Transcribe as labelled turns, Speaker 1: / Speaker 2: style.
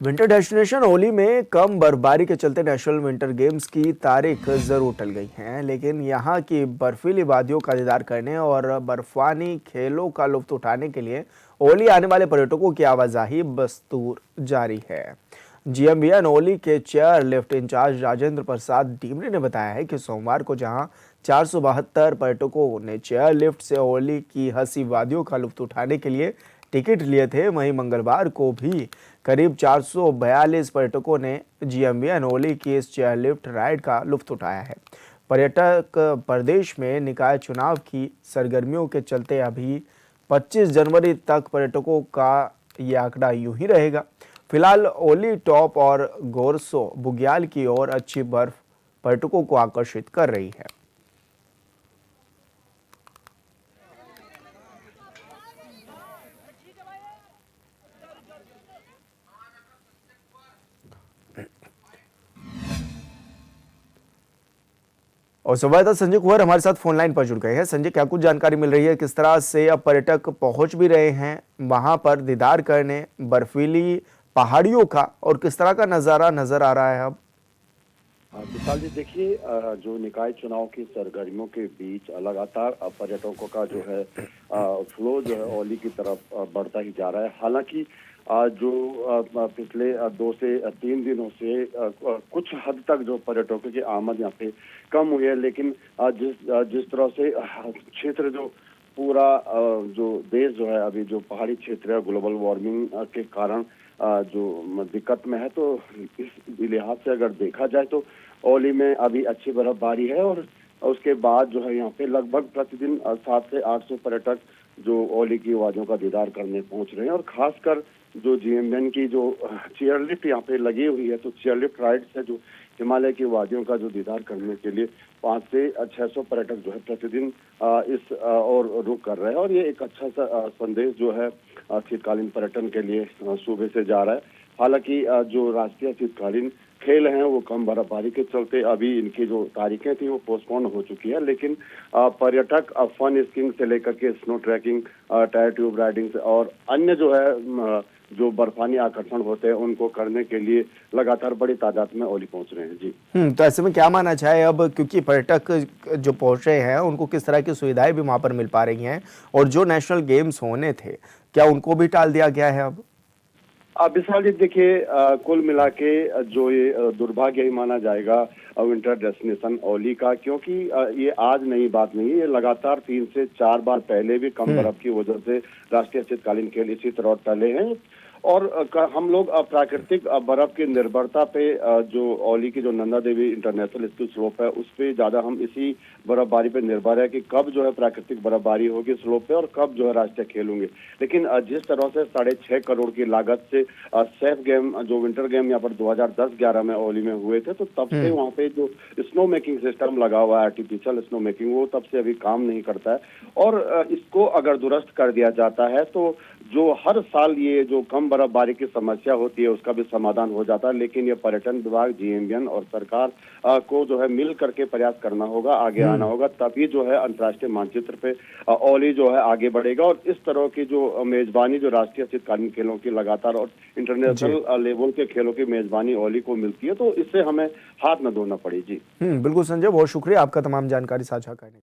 Speaker 1: Winter destination ओली में कम बर्फबारी के चलते नेशनल विंटर गेम्स की तारीख जरूर टल गई है, लेकिन यहाँ की बर्फीली वादियों का दीदार करने और बर्फानी खेलों का लुत्फ उठाने के लिए ओली आने वाले पर्यटकों की आवाजाही बस्तूर जारी है। जीएमबीएन ओली के chair lift in charge Rajendra Prasad डीमरी ने बताया है कि सोमवार को जहां 472 पर्यटकों ने चेयर लिफ्ट से ओली की हंसी वादियों का लुत्फ उठाने के लिए टिकट लिए थे, वहीं मंगलवार को भी करीब 442 पर्यटकों ने जीएमबीएन ओली की इस चेयरलिफ्ट राइड का लुत्फ उठाया है। पर्यटक प्रदेश में निकाय चुनाव की सरगर्मियों के चलते अभी 25 जनवरी तक पर्यटकों का ये आंकड़ा यूं ही रहेगा। फिलहाल ओली टॉप और गोरसो बुग्याल की ओर अच्छी बर्फ पर्यटकों को आकर्षित कर रही है। और संवाददाता संजय कुंवर हमारे साथ फोन लाइन पर जुड़ गए हैं। संजय, क्या कुछ जानकारी मिल रही है, किस तरह से अब पर्यटक पहुंच भी रहे हैं वहां पर दीदार करने बर्फीली पहाड़ियों का, और किस तरह का नजारा नजर आ रहा है अब?
Speaker 2: विशाल जी, देखिए, जो निकाय चुनाव की सरगर्मियों के बीच लगातार पर्यटकों का जो है फ्लो जो है ओली की तरफ बढ़ता ही जा रहा है। हालांकि जो पिछले 2 से 3 दिनों से कुछ हद तक जो पर्यटकों की आमद यहाँ पे कम हुई है, लेकिन जिस तरह से क्षेत्र जो पूरा जो देश जो है अभी जो पहाड़ी क्षेत्र है ग्लोबल वार्मिंग के कारण जो दिक्कत में है, तो इस लिहाज से अगर देखा जाए तो ओली में अभी अच्छी बर्फबारी है और उसके बाद जो है यहाँ पे लगभग प्रतिदिन 700 से 800 पर्यटक जो ओली की वादियों का दीदार करने पहुंच रहे हैं। और खासकर जो जीएमबीएन की जो चेयरलिफ्ट यहाँ पे लगी हुई है, तो चेयरलिफ्ट राइड से जो हिमालय की वादियों का जो दीदार करने के लिए 500 से 600 पर्यटक जो है प्रतिदिन इस और रुक कर रहे हैं। और ये एक अच्छा सा संदेश जो है शीतकालीन पर्यटन के लिए सूबे से जा रहा है। हालांकि जो राष्ट्रीय शीतकालीन खेल हैं वो कम बर्फबारी के चलते अभी इनकी जो तारीखें थी वो पोस्टपोन हो चुकी है, लेकिन पर्यटक फन स्कीइंग से लेकर के snow trekking, tyre tube riding और अन्य जो है जो बर्फानी आकर्षण होते हैं उनको करने के लिए लगातार बड़ी तादाद में ओली पहुंच रहे हैं। जी,
Speaker 1: तो ऐसे में क्या माना जाए अब, क्योंकि पर्यटक जो पहुंच रहे हैं उनको किस तरह की सुविधाएं भी वहां पर मिल पा रही हैं, और जो नेशनल गेम्स होने थे क्या उनको भी टाल दिया गया है अब?
Speaker 2: विशाल जी, देखिए, कुल मिला के जो ये दुर्भाग्य ही माना जाएगा विंटर डेस्टिनेशन ओली का, क्योंकि ये आज नई बात नहीं है। ये लगातार 3 से 4 बार पहले भी कम बर्फ की वजह से राष्ट्रीय शीतकालीन खेल इसी तरह टले हैं। और हम लोग प्राकृतिक बर्फ की निर्भरता पे जो ओली की जो Nanda Devi international ski slope है उस पे ज्यादा हम इसी बर्फबारी पे निर्भर है कि कब जो है प्राकृतिक बर्फबारी होगी स्लोप पे और कब जो है राष्ट्रीय खेल होंगे। लेकिन जिस तरह से 6.5 करोड़ की लागत से सेफ गेम जो विंटर गेम यहाँ पर 2010-11 में ओली में हुए थे, तो तब से वहाँ पे जो स्नो मेकिंग सिस्टम लगा हुआ है, आर्टिफिशियल स्नो मेकिंग, वो तब से अभी काम नहीं करता है। और इसको अगर दुरुस्त कर दिया जाता है तो जो हर साल ये जो कम बर्फबारी की समस्या होती है उसका भी समाधान हो जाता है। लेकिन ये पर्यटन विभाग, जीएमबीएन और सरकार को जो है मिल करके प्रयास करना होगा, आगे आना होगा, तभी जो है अंतर्राष्ट्रीय मानचित्र पे ओली जो है आगे बढ़ेगा। और इस तरह की जो मेजबानी जो राष्ट्रीय शीतकालीन खेलों की लगातार और इंटरनेशनल लेवल के खेलों की मेजबानी ओली को मिलती है, तो इससे हमें हाथ न धोना पड़े। जी,
Speaker 1: बिल्कुल संजय, बहुत शुक्रिया आपका तमाम जानकारी साझा करने